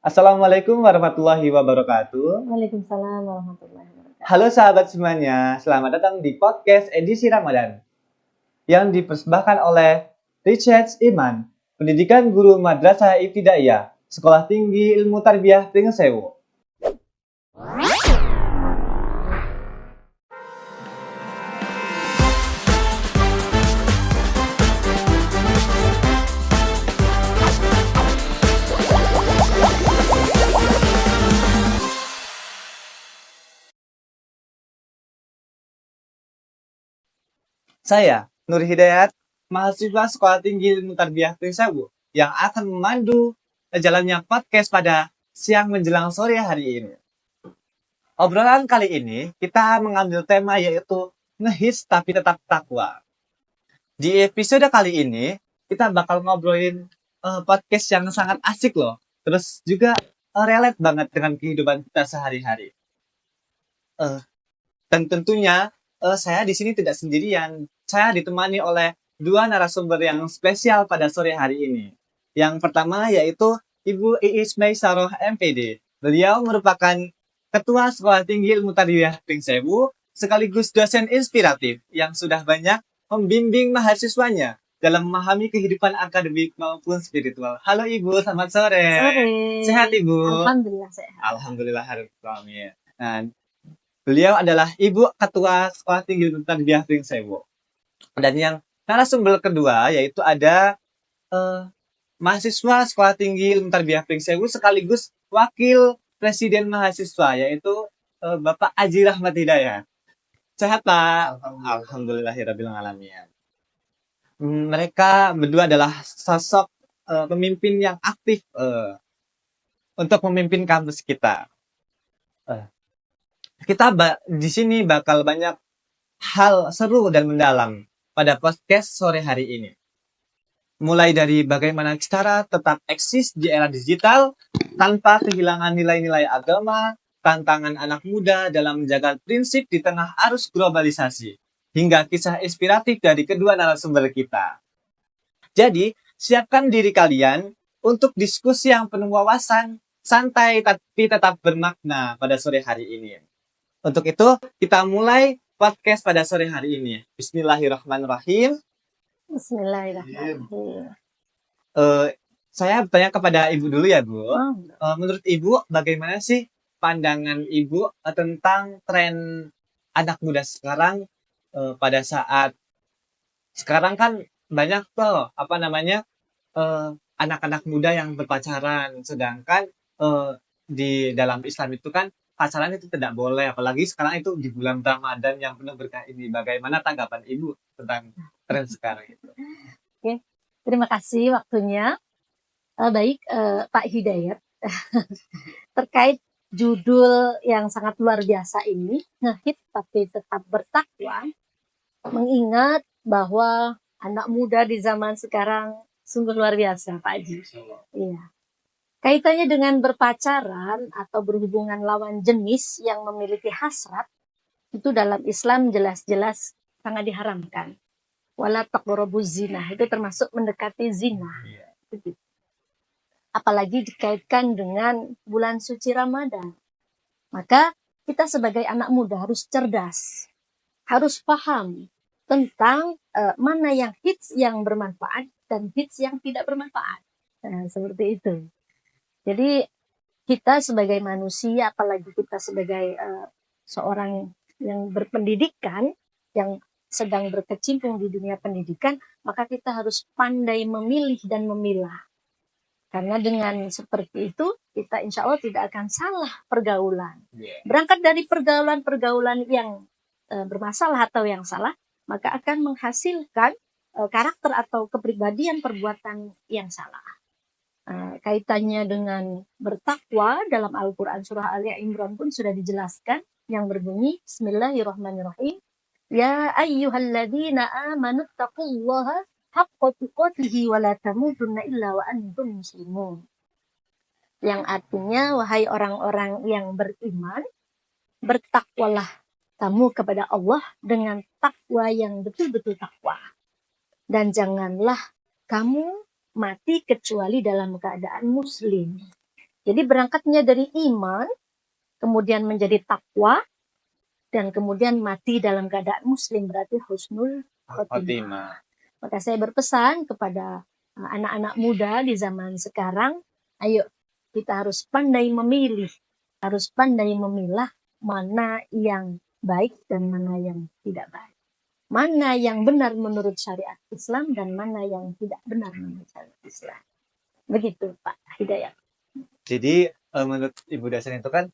Assalamualaikum warahmatullahi wabarakatuh. Waalaikumsalam warahmatullahi wabarakatuh. Halo sahabat semuanya, selamat datang di podcast edisi Ramadan yang dipersembahkan oleh Richard Iman, Pendidikan Guru Madrasah Ibtidaiyah, Sekolah Tinggi Ilmu Tarbiyah Pringsewu. Saya, Nur Hidayat, mahasiswa Sekolah Tinggi Ilmu Tarbiyah Pringsewu yang akan memandu jalannya podcast pada siang menjelang sore hari ini. Obrolan kali ini kita mengambil tema yaitu ngehits tapi tetap takwa. Di episode kali ini kita bakal ngobrolin podcast yang sangat asik loh. Terus juga relate banget dengan kehidupan kita sehari-hari. Dan tentunya saya di sini tidak sendirian. Saya ditemani oleh dua narasumber yang spesial pada sore hari ini. Yang pertama yaitu Ibu Iis Maisaroh MPD. Beliau merupakan Ketua Sekolah Tinggi Ilmu Tarbiyah Pringsewu sekaligus dosen inspiratif yang sudah banyak membimbing mahasiswanya dalam memahami kehidupan akademik maupun spiritual. Halo Ibu, selamat sore. Sore. Sehat Ibu? Alhamdulillah sehat. Alhamdulillah. Nah, beliau adalah Ibu Ketua Sekolah Tinggi Ilmu Tarbiyah Pringsewu. Dan yang narasumber kedua yaitu ada mahasiswa Sekolah Tinggi Ilmu Tarbiyah Pringsewu sekaligus Wakil Presiden Mahasiswa yaitu Bapak Aji Rahmat Hidayat. Sehat Pak? Alhamdulillahirabbil alamin. Mereka berdua adalah sosok pemimpin yang aktif untuk memimpin kampus kita. Kita di sini bakal banyak hal seru dan mendalam pada podcast sore hari ini. Mulai dari bagaimana cara tetap eksis di era digital tanpa kehilangan nilai-nilai agama, tantangan anak muda dalam menjaga prinsip di tengah arus globalisasi, hingga kisah inspiratif dari kedua narasumber kita. Jadi, siapkan diri kalian untuk diskusi yang penuh wawasan, santai tapi tetap bermakna pada sore hari ini. Untuk itu, kita mulai podcast pada sore hari ini. Bismillahirrahmanirrahim. Bismillahirrahmanirrahim. Saya bertanya kepada Ibu dulu ya, Bu. Menurut Ibu, bagaimana sih pandangan Ibu tentang tren anak muda sekarang pada saat sekarang kan banyak tuh anak-anak muda yang berpacaran, sedangkan di dalam Islam itu kan pacaran itu tidak boleh, apalagi sekarang itu di bulan Ramadan yang penuh berkah ini. Bagaimana tanggapan Ibu tentang tren sekarang itu? Oke, terima kasih waktunya. Baik, Pak Hidayat, terkait judul yang sangat luar biasa ini, ngehit tapi tetap bertakwa, mengingat bahwa anak muda di zaman sekarang sungguh luar biasa, Pak Haji. Iya. Kaitannya dengan berpacaran atau berhubungan lawan jenis yang memiliki hasrat, itu dalam Islam jelas-jelas sangat diharamkan. Wala taqrabuz zina, itu termasuk mendekati zina. Apalagi dikaitkan dengan bulan suci Ramadan. Maka kita sebagai anak muda harus cerdas, harus paham tentang mana yang hits yang bermanfaat dan hits yang tidak bermanfaat. Nah, seperti itu. Jadi kita sebagai manusia, apalagi kita sebagai seorang yang berpendidikan, yang sedang berkecimpung di dunia pendidikan, maka kita harus pandai memilih dan memilah. Karena dengan seperti itu, kita insya Allah tidak akan salah pergaulan. Berangkat dari pergaulan-pergaulan yang bermasalah atau yang salah, maka akan menghasilkan karakter atau kepribadian perbuatan yang salah. Kaitannya dengan bertakwa dalam Al-Quran surah Ali Imran pun sudah dijelaskan yang berbunyi Bismillahirrahmanirrahim. Ya ayyuhalladzina amanu taqullaha haqqa tuqatih wa la tamutunna illa wa antum muslimun. Yang artinya, wahai orang-orang yang beriman, bertakwalah kamu kepada Allah dengan takwa yang betul-betul takwa. Dan janganlah kamu mati kecuali dalam keadaan muslim. Jadi berangkatnya dari iman, kemudian menjadi takwa, dan kemudian mati dalam keadaan muslim, berarti husnul khotimah. Khotimah. Maka saya berpesan kepada anak-anak muda di zaman sekarang, ayo kita harus pandai memilih, harus pandai memilah mana yang baik dan mana yang tidak baik. Mana yang benar menurut syariat Islam dan mana yang tidak benar menurut syariat Islam. Begitu Pak Hidayat. Jadi menurut Ibu Dasen itu kan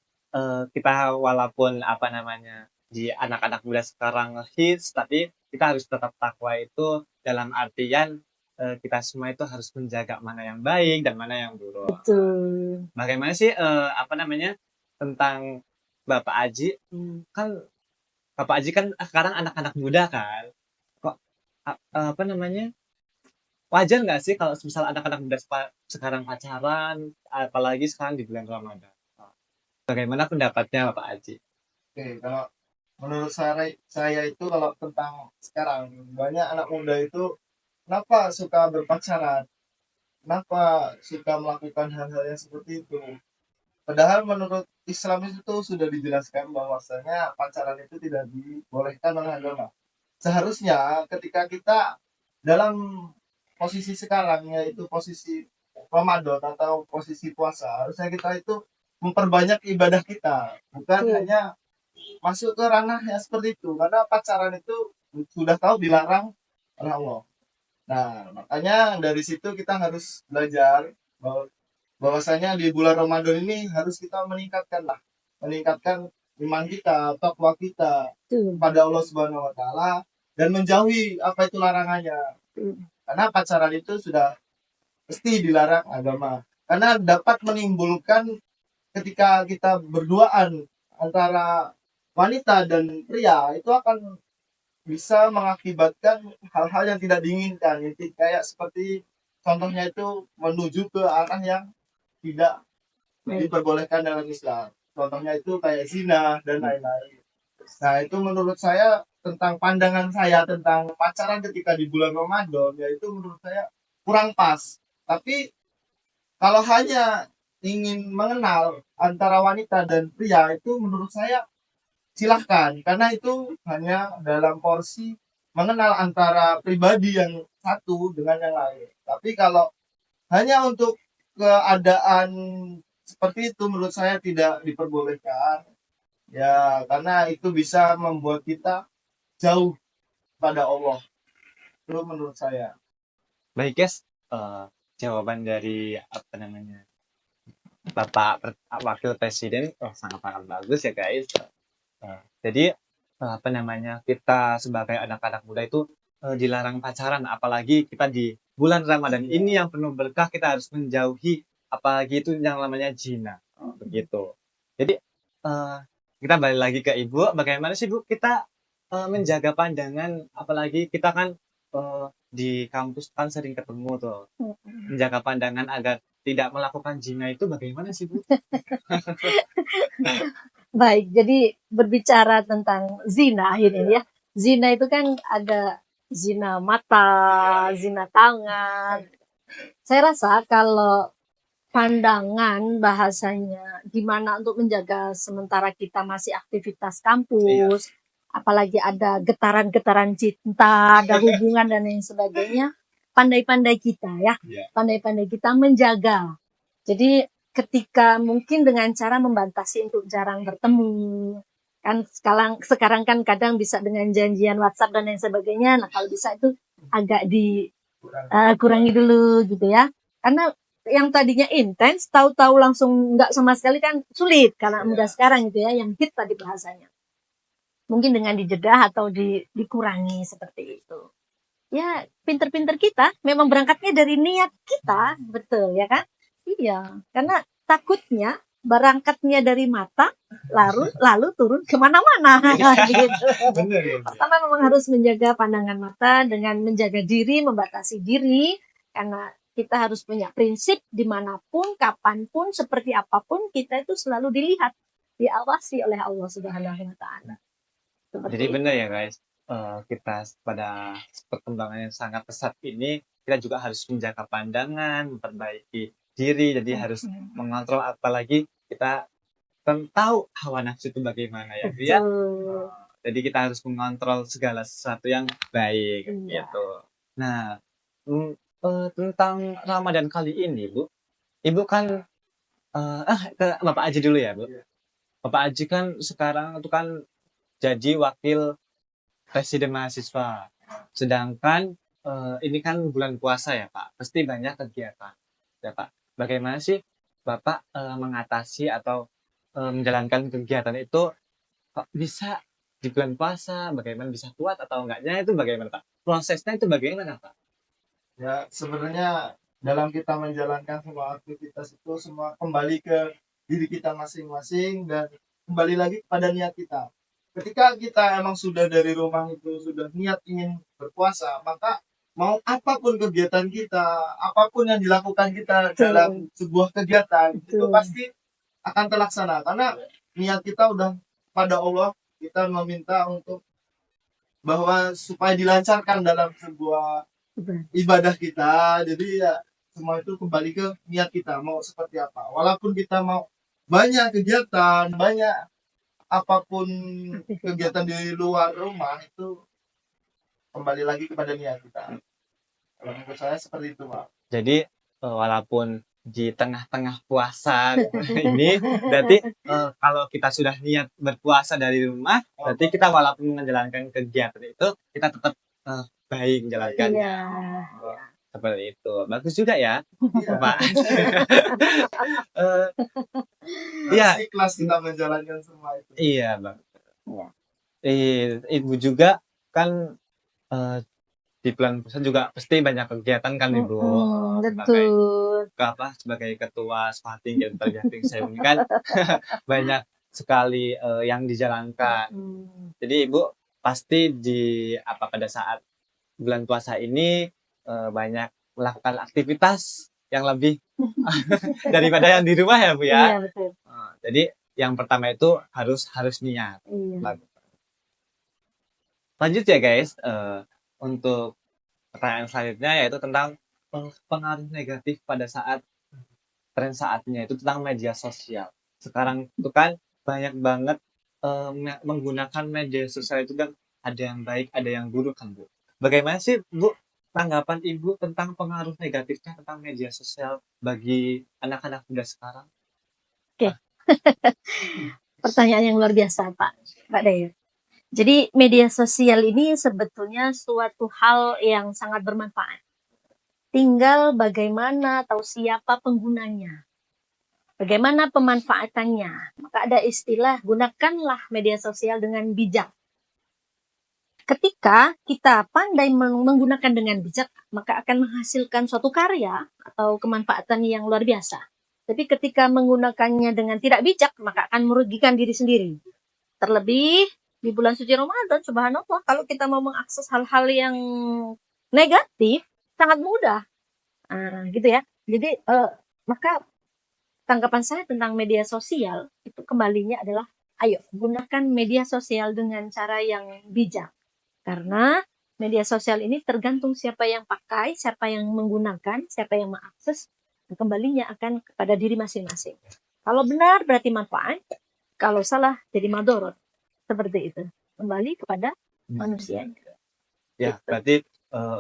kita walaupun apa namanya di anak-anak muda sekarang hits, tapi kita harus tetap takwa itu dalam artian kita semua itu harus menjaga mana yang baik dan mana yang buruk. Betul. Bagaimana sih apa namanya tentang Bapak Aji? Kan Bapak Aji kan sekarang anak-anak muda kan, kok apa namanya wajar nggak sih kalau misal anak-anak muda sekarang pacaran, apalagi sekarang di bulan Ramadan? Bagaimana pendapatnya Bapak Aji? Oke, kalau menurut saya itu kalau tentang sekarang banyak anak muda itu kenapa suka berpacaran, kenapa suka melakukan hal-hal yang seperti itu. Padahal menurut Islam itu sudah dijelaskan bahwasanya pacaran itu tidak dibolehkan oleh agama. Seharusnya ketika kita dalam posisi sekarang, yaitu posisi Ramadan atau posisi puasa, harusnya kita itu memperbanyak ibadah kita, bukan hanya masuk ke ranah yang seperti itu, karena pacaran itu sudah tahu dilarang oleh Allah. Nah, makanya dari situ kita harus belajar bahwasanya di bulan Ramadan ini harus kita meningkatkan iman kita, takwa kita pada Allah Subhanahu wa taala dan menjauhi apa itu larangannya. Karena pacaran itu sudah pasti dilarang agama. Karena dapat menimbulkan ketika kita berduaan antara wanita dan pria itu akan bisa mengakibatkan hal-hal yang tidak diinginkan. Jadi kayak seperti contohnya itu menuju ke arah yang tidak diperbolehkan dalam Islam. Contohnya itu kayak zina dan lain-lain. Nah, itu menurut saya tentang pandangan saya tentang pacaran ketika di bulan Ramadan, yaitu menurut saya kurang pas. Tapi kalau hanya ingin mengenal antara wanita dan pria itu menurut saya silahkan, karena itu hanya dalam porsi mengenal antara pribadi yang satu dengan yang lain. Tapi kalau hanya untuk keadaan seperti itu menurut saya tidak diperbolehkan. Ya, karena itu bisa membuat kita jauh pada Allah. Itu menurut saya. Baik guys, jawaban dari apa namanya Bapak Wakil Presiden sangat-sangat bagus ya guys. Jadi apa namanya kita sebagai anak-anak muda itu dilarang pacaran, apalagi kita di bulan Ramadan ini yang penuh berkah, kita harus menjauhi apalagi itu yang namanya zina. Begitu. Jadi kita balik lagi ke Ibu, bagaimana sih Bu kita menjaga pandangan, apalagi kita kan di kampus kan sering ketemu tuh, menjaga pandangan agar tidak melakukan zina itu bagaimana sih Bu? Baik, jadi berbicara tentang zina ini ya. Zina itu kan ada zina mata, zina tangan. Saya rasa kalau pandangan bahasanya gimana untuk menjaga sementara kita masih aktivitas kampus, apalagi ada getaran-getaran cinta, ada hubungan dan lain sebagainya, pandai-pandai kita ya, pandai-pandai kita menjaga. Jadi ketika mungkin dengan cara membatasi untuk jarang bertemu, kan sekarang kan kadang bisa dengan janjian WhatsApp dan lain sebagainya. Nah kalau bisa itu agak dikurangi dulu gitu ya, karena yang tadinya intens, tahu-tahu langsung nggak sama sekali kan sulit karena mudah sekarang gitu ya, yang hit tadi bahasanya. Mungkin dengan dijedah atau dikurangi seperti itu. Ya, pinter-pinter kita memang berangkatnya dari niat kita, betul ya kan? Iya, karena takutnya berangkatnya dari mata, lalu turun kemana-mana. Gitu. Bener ya. Pertama memang harus menjaga pandangan mata dengan menjaga diri, membatasi diri, karena kita harus punya prinsip dimanapun, kapanpun, seperti apapun kita itu selalu dilihat, diawasi oleh Allah Subhanahu Wa Taala. Jadi benar ya guys, kita pada perkembangan yang sangat pesat ini kita juga harus menjaga pandangan, memperbaiki diri, jadi harus mengontrol, apalagi kita kan tahu hawa nafsu itu bagaimana ya, Bu ya. Betul. Jadi kita harus mengontrol segala sesuatu yang baik Iya. gitu. Nah, tentang Ramadan kali ini, Bu. Ibu kan ke Bapak Aji dulu ya, Bu. Bapak Aji kan sekarang itu kan jadi wakil presiden mahasiswa. Sedangkan ini kan bulan puasa ya, Pak. Pasti banyak kegiatan. Ya, Pak. Bagaimana sih Bapak mengatasi atau menjalankan kegiatan itu kok bisa di bulan puasa? Bagaimana bisa kuat atau enggaknya itu bagaimana, Pak? Prosesnya itu bagaimana, Pak? Ya, sebenarnya dalam kita menjalankan semua aktivitas itu semua kembali ke diri kita masing-masing dan kembali lagi kepada niat kita. Ketika kita emang sudah dari rumah itu sudah niat ingin berpuasa, maka mau apapun kegiatan kita, apapun yang dilakukan kita dalam sebuah kegiatan itu Betul. pasti akan terlaksana karena niat kita udah pada Allah, kita meminta untuk bahwa supaya dilancarkan dalam sebuah ibadah kita. Jadi ya semua itu kembali ke niat kita mau seperti apa, walaupun kita mau banyak kegiatan, banyak apapun kegiatan di luar rumah itu kembali lagi kepada niat kita. Kalau menurut saya seperti itu, Pak. Jadi walaupun di tengah-tengah puasa ini, berarti kalau kita sudah niat berpuasa dari rumah, berarti kita walaupun menjalankan kegiatan itu kita tetap baik menjalankannya. Iya. Seperti itu. Bagus juga ya, Pak. Iya. Ikhlas kita menjalankan semua itu. Iya, Bang. Iya. Ibu juga kan di bulan puasa juga pasti banyak kegiatan kan, Ibu. Betul. Sebagai ketua Swating dan Terjating Sewu ini kan banyak sekali yang dijalankan. Jadi Ibu pasti pada saat bulan puasa ini banyak melakukan aktivitas yang lebih daripada yang di rumah ya, Bu ya. Iya, betul. Jadi yang pertama itu harus niat. Iya. Lanjut ya guys, untuk pertanyaan selanjutnya yaitu tentang pengaruh negatif pada saat tren saatnya itu tentang media sosial. Sekarang itu kan banyak banget menggunakan media sosial itu kan ada yang baik, ada yang buruk kan, Bu. Bagaimana sih, Bu, tanggapan Ibu tentang pengaruh negatifnya tentang media sosial bagi anak-anak muda sekarang? Pertanyaan yang luar biasa, Pak Dayo. Jadi media sosial ini sebetulnya suatu hal yang sangat bermanfaat. Tinggal bagaimana atau siapa penggunanya. Bagaimana pemanfaatannya. Maka ada istilah, gunakanlah media sosial dengan bijak. Ketika kita pandai menggunakan dengan bijak, maka akan menghasilkan suatu karya atau kemanfaatan yang luar biasa. Tapi ketika menggunakannya dengan tidak bijak, maka akan merugikan diri sendiri. Terlebih di bulan suci Ramadan, subhanallah, kalau kita mau mengakses hal-hal yang negatif, sangat mudah. Gitu ya. Jadi, maka tanggapan saya tentang media sosial, itu kembalinya adalah, ayo, gunakan media sosial dengan cara yang bijak. Karena media sosial ini tergantung siapa yang pakai, siapa yang menggunakan, siapa yang mengakses, kembalinya akan kepada diri masing-masing. Kalau benar berarti manfaat, kalau salah jadi madorot. Seperti itu. Kembali kepada manusia. Ya, berarti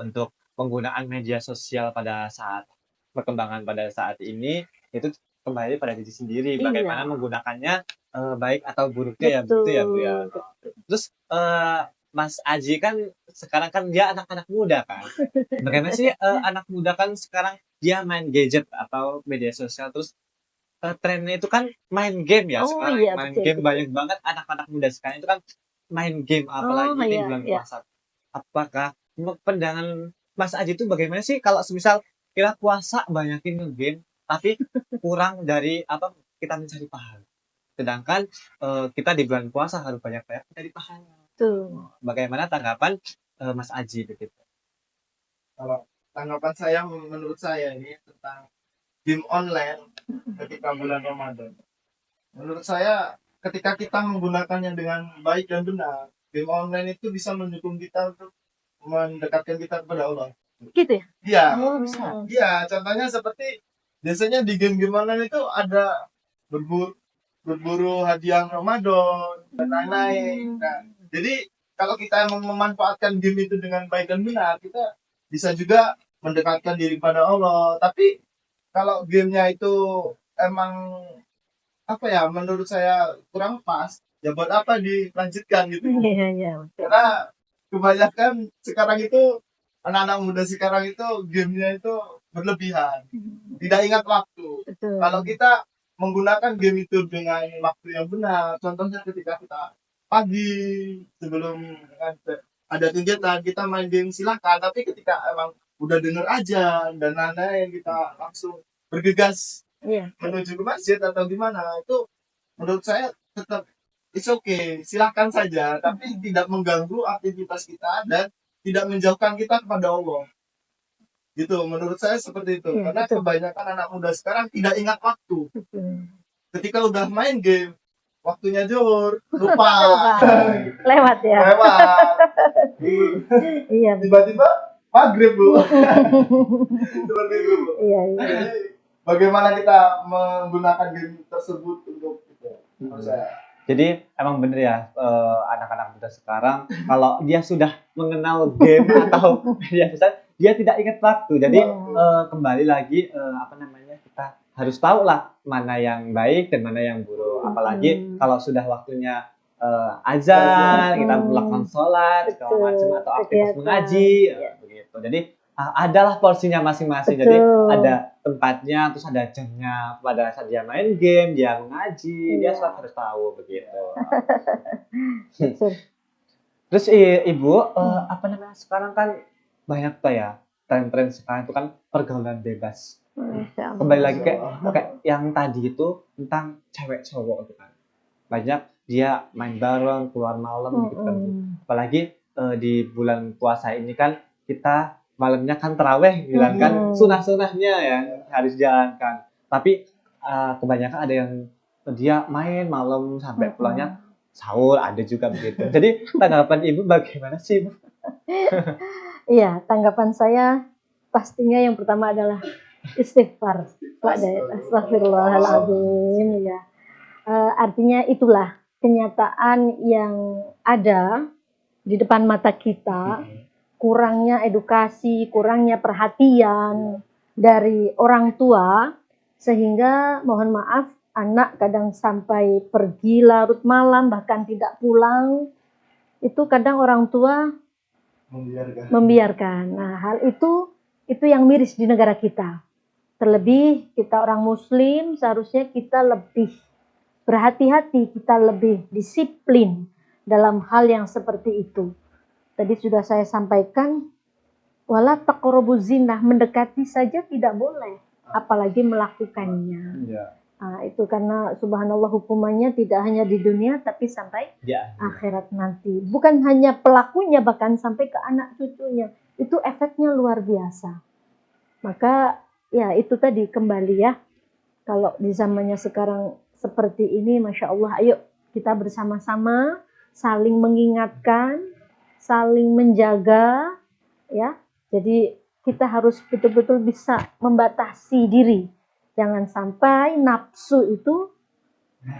untuk penggunaan media sosial pada saat perkembangan pada saat ini itu kembali pada diri sendiri. Bagaimana menggunakannya baik atau buruknya. Betul. Ya, begitu ya, Bu ya. Terus Mas Aji kan sekarang kan dia anak-anak muda kan. Bagaimana sih anak muda kan sekarang dia main gadget atau media sosial, terus trennya itu kan main game ya sekarang. Iya, main betul, game betul. banyak banget anak-anak muda sekarang itu kan main game, apalagi di bulan puasa. Apakah pandangan Mas Aji itu bagaimana sih kalau semisal kita puasa banyakin game tapi kurang dari kita mencari pahala. Sedangkan kita di bulan puasa harus banyak-banyak mencari pahala. Tuh. Bagaimana tanggapan Mas Aji begitu? Kalau tanggapan saya, menurut saya ini tentang game online ketika bulan Ramadan. Menurut saya ketika kita menggunakannya dengan baik dan benar, game online itu bisa mendukung kita untuk mendekatkan kita kepada Allah. Gitu ya? Iya. Bisa. Iya, contohnya seperti biasanya di game-game online itu ada berburu hadiah Ramadan dan lain-lain. Nah, jadi kalau kita emang memanfaatkan game itu dengan baik dan benar, kita bisa juga mendekatkan diri pada Allah. Tapi kalau gamenya itu emang apa ya, menurut saya kurang pas, ya buat apa dilanjutkan gitu. Iya, iya, betul. Karena kebanyakan sekarang itu anak-anak muda sekarang itu gamenya itu berlebihan, tidak ingat waktu. Betul. Kalau kita menggunakan game itu dengan waktu yang benar, contohnya ketika kita pagi sebelum ada kegiatan kita main game silahkan, tapi ketika emang udah denger aja dan lain-lain kita langsung bergegas Iya. menuju ke masjid atau gimana, itu menurut saya tetap it's okay, silahkan saja, tapi tidak mengganggu aktivitas kita dan tidak menjauhkan kita kepada Allah. Gitu, menurut saya seperti itu. Iya, Karena betul. kebanyakan anak muda sekarang tidak ingat waktu. Betul. Ketika udah main game, waktunya zuhur, lupa. Lewat ya. Lewat. Iya. Tiba-tiba maghrib, Bu. Seperti itu, Bu. Iya, iya. Jadi, bagaimana kita menggunakan game tersebut untuk itu? Menurut saya. Jadi emang bener ya, anak-anak muda sekarang kalau dia sudah mengenal game atau media sosial, dia tidak ingat waktu. Jadi kembali lagi apa namanya, kita harus tahu lah mana yang baik dan mana yang buruk. Apalagi kalau sudah waktunya azan, kita melakukan sholat segala Betul. macam atau aktivitas Kegiatan. mengaji, begitu. Jadi adalah porsinya masing-masing. Jadi Betul. ada tempatnya, terus ada jamnya. Pada saat dia main game, dia mengaji, dia Iya. sholat harus tahu begitu. Betul. Terus Ibu, apa namanya, sekarang kan banyak tuh ya tren-tren sekarang itu kan pergaulan bebas. Masya Allah. Kembali lagi kayak yang tadi itu tentang cewek cowok itu kan. Banyak dia main bareng, keluar malam gitu kan. Apalagi di bulan puasa ini kan kita malamnya kan taraweh, bilang kan sunah-sunahnya ya harus jalankan. Tapi kebanyakan ada yang dia main malam sampai pulangnya sahur, ada juga begitu. Jadi tanggapan Ibu bagaimana sih, Bu? Iya, tanggapan saya pastinya yang pertama adalah istighfar. Astagfirullahaladzim. Ya. Artinya itulah kenyataan yang ada di depan mata kita. Kurangnya edukasi, kurangnya perhatian dari orang tua, sehingga mohon maaf anak kadang sampai pergi larut malam bahkan tidak pulang. Itu kadang orang tua membiarkan. Nah, hal itu yang miris di negara kita. Terlebih kita orang muslim seharusnya kita lebih berhati-hati, kita lebih disiplin dalam hal yang seperti itu. Tadi sudah saya sampaikan, wala taqrabu zina, mendekati saja tidak boleh, apalagi melakukannya. Ya. Nah, itu karena subhanallah hukumannya tidak hanya di dunia tapi sampai Ya. akhirat nanti. Bukan hanya pelakunya, bahkan sampai ke anak cucunya. Itu efeknya luar biasa. Maka ya itu tadi kembali ya. Kalau di zamannya sekarang seperti ini, Masya Allah, ayo kita bersama-sama saling mengingatkan, saling menjaga, ya. Jadi kita harus betul-betul bisa membatasi diri. Jangan sampai nafsu itu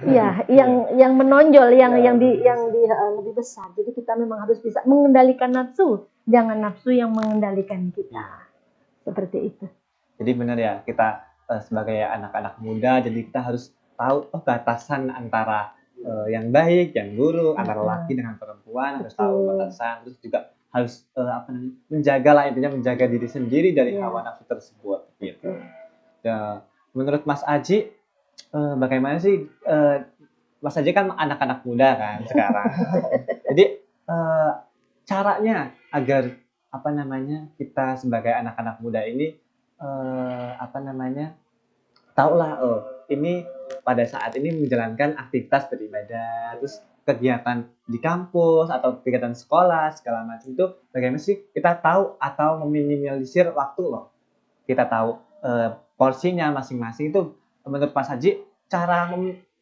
ya yang menonjol, yang lebih besar. Jadi kita memang harus bisa mengendalikan nafsu, jangan nafsu yang mengendalikan kita. Seperti itu. Jadi benar ya, kita sebagai anak-anak muda, jadi kita harus tahu batasan antara yang baik, yang buruk, antara laki dengan perempuan, harus tahu batasan, terus juga harus menjaga lah, intinya menjaga diri sendiri dari hawa nafsu tersebut gitu. Ya, menurut Mas Aji, bagaimana sih, Mas Aji kan anak-anak muda kan sekarang. Jadi caranya agar kita sebagai anak-anak muda ini tahulah ini pada saat ini menjalankan aktivitas beribadah, terus kegiatan di kampus atau kegiatan sekolah segala macam itu bagaimana sih kita tahu atau meminimalisir waktu loh. Kita tahu porsinya masing-masing itu. Menurut Mas Haji, cara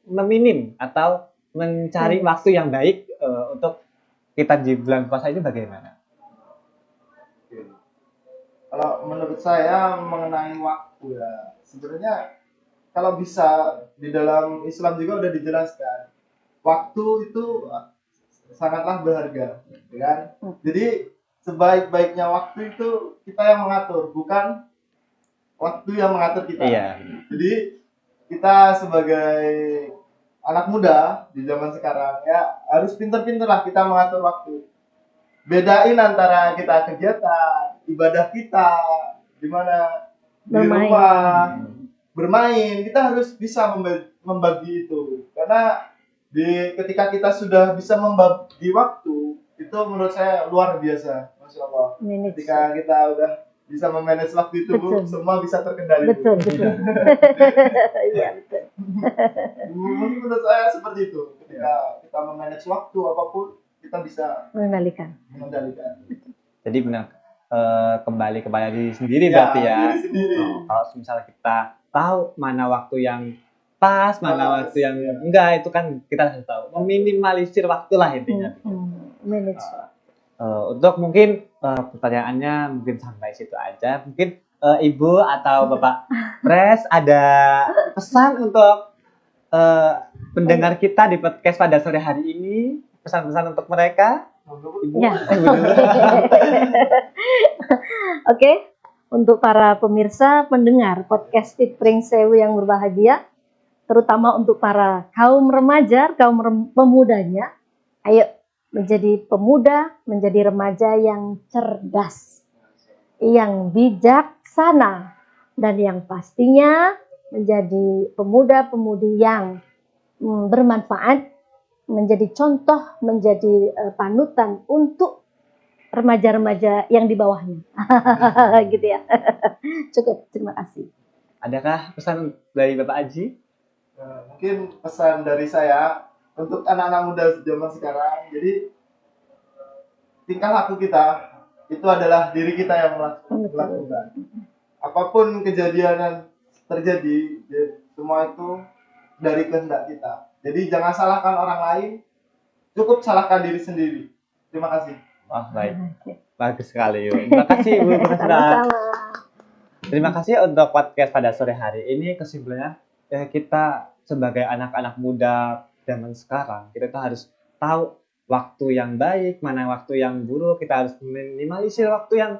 meminim atau mencari waktu yang baik untuk kita di bulan puasa ini bagaimana? Kalau menurut saya mengenai waktu ya, sebenarnya kalau bisa di dalam Islam juga udah dijelaskan waktu itu sangatlah berharga, ya kan? Jadi sebaik-baiknya waktu itu kita yang mengatur, bukan waktu yang mengatur kita. Iya. Jadi kita sebagai anak muda di zaman sekarang ya harus pinter-pinter lah kita mengatur waktu. Bedain antara kita kegiatan, ibadah kita, di mana di Bermain. rumah, bermain. Kita harus bisa membagi itu. Karena ketika kita sudah bisa membagi waktu, itu menurut saya luar biasa, Masya Allah. Manage. Ketika kita udah bisa memanage waktu itu, Bu, Betul. semua bisa terkendali. Bu. Betul, betul. Iya, betul. Mungkin menurut saya seperti itu. Ketika kita memanage waktu apapun, kita bisa Mengendalikan. mengendalikan. Jadi benar kembali kepada diri sendiri berarti ya. Diri sendiri. Kalau misalnya kita tahu mana waktu yang pas, mana Pas, waktu yang ya. enggak, itu kan kita harus tahu. Meminimalisir waktu lah intinya. Manage. Untuk mungkin pertanyaannya mungkin sampai situ aja. Mungkin Ibu atau Bapak Pres ada pesan untuk pendengar kita di podcast pada sore hari ini, pesan-pesan untuk mereka. Ibu. Ya. Oke, untuk para pemirsa pendengar podcast Tipring Sewu yang berbahagia, terutama untuk para kaum remaja, pemudanya, ayo menjadi pemuda, menjadi remaja yang cerdas, yang bijaksana, dan yang pastinya menjadi pemuda-pemudi yang bermanfaat, menjadi contoh, menjadi panutan untuk remaja-remaja yang di bawahnya. Gitu ya. Cukup, terima kasih. Adakah pesan dari Bapak Aji? Mungkin pesan dari saya untuk anak-anak muda zaman sekarang. Jadi tingkah laku kita itu adalah diri kita yang melakukan. Apapun kejadian yang terjadi, semua itu dari kehendak kita. Jadi jangan salahkan orang lain, cukup salahkan diri sendiri. Terima kasih. Wah, baik. Bagus sekali, Ibu. Terima kasih, Ibu. Sama-sama. Terima kasih untuk podcast pada sore hari ini. Kesimpulannya, kita sebagai anak-anak muda zaman sekarang, kita tuh harus tahu waktu yang baik, mana waktu yang buruk. Kita harus minimalisir waktu yang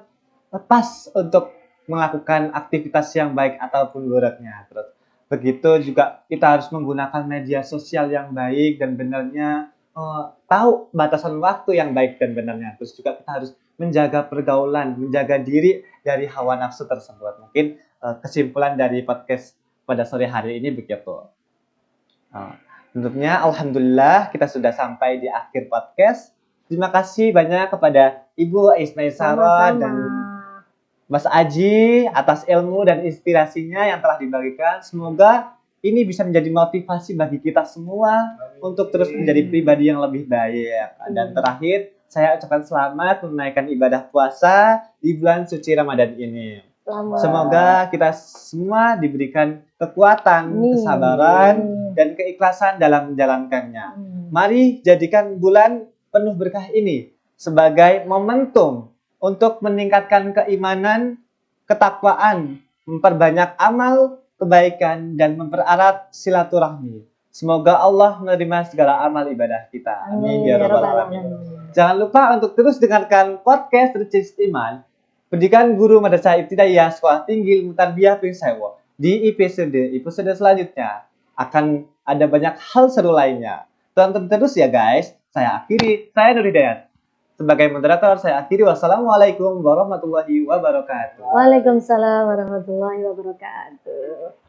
pas untuk melakukan aktivitas yang baik ataupun buruknya. Terus begitu juga kita harus menggunakan media sosial yang baik dan benarnya, tahu batasan waktu yang baik dan benarnya. Terus juga kita harus menjaga pergaulan, menjaga diri dari hawa nafsu tersebut. Mungkin kesimpulan dari podcast pada sore hari ini begitu. Tentunya alhamdulillah kita sudah sampai di akhir podcast. Terima kasih banyak kepada Ibu Ismail Sarah dan Mas Aji atas ilmu dan inspirasinya yang telah dibagikan. Semoga ini bisa menjadi motivasi bagi kita semua untuk terus menjadi pribadi yang lebih baik. Dan terakhir, saya ucapkan selamat menunaikan ibadah puasa di bulan suci Ramadan ini. Semoga kita semua diberikan kekuatan, kesabaran, dan keikhlasan dalam menjalankannya. Mari jadikan bulan penuh berkah ini sebagai momentum untuk meningkatkan keimanan, ketakwaan, memperbanyak amal kebaikan, dan mempererat silaturahmi. Semoga Allah menerima segala amal ibadah kita. Amin ya rabbal alamin. Jangan lupa untuk terus dengarkan podcast Recis Iman, Pendidikan Guru Madrasah Ibtidaiyah Sekolah Tinggi Ilmu Tarbiyah Pring Sewu. Di episode selanjutnya akan ada banyak hal seru lainnya. Tonton terus ya guys. Saya Nur Hidayat. Sebagai moderator, saya akhiri. Wassalamualaikum warahmatullahi wabarakatuh. Waalaikumsalam warahmatullahi wabarakatuh.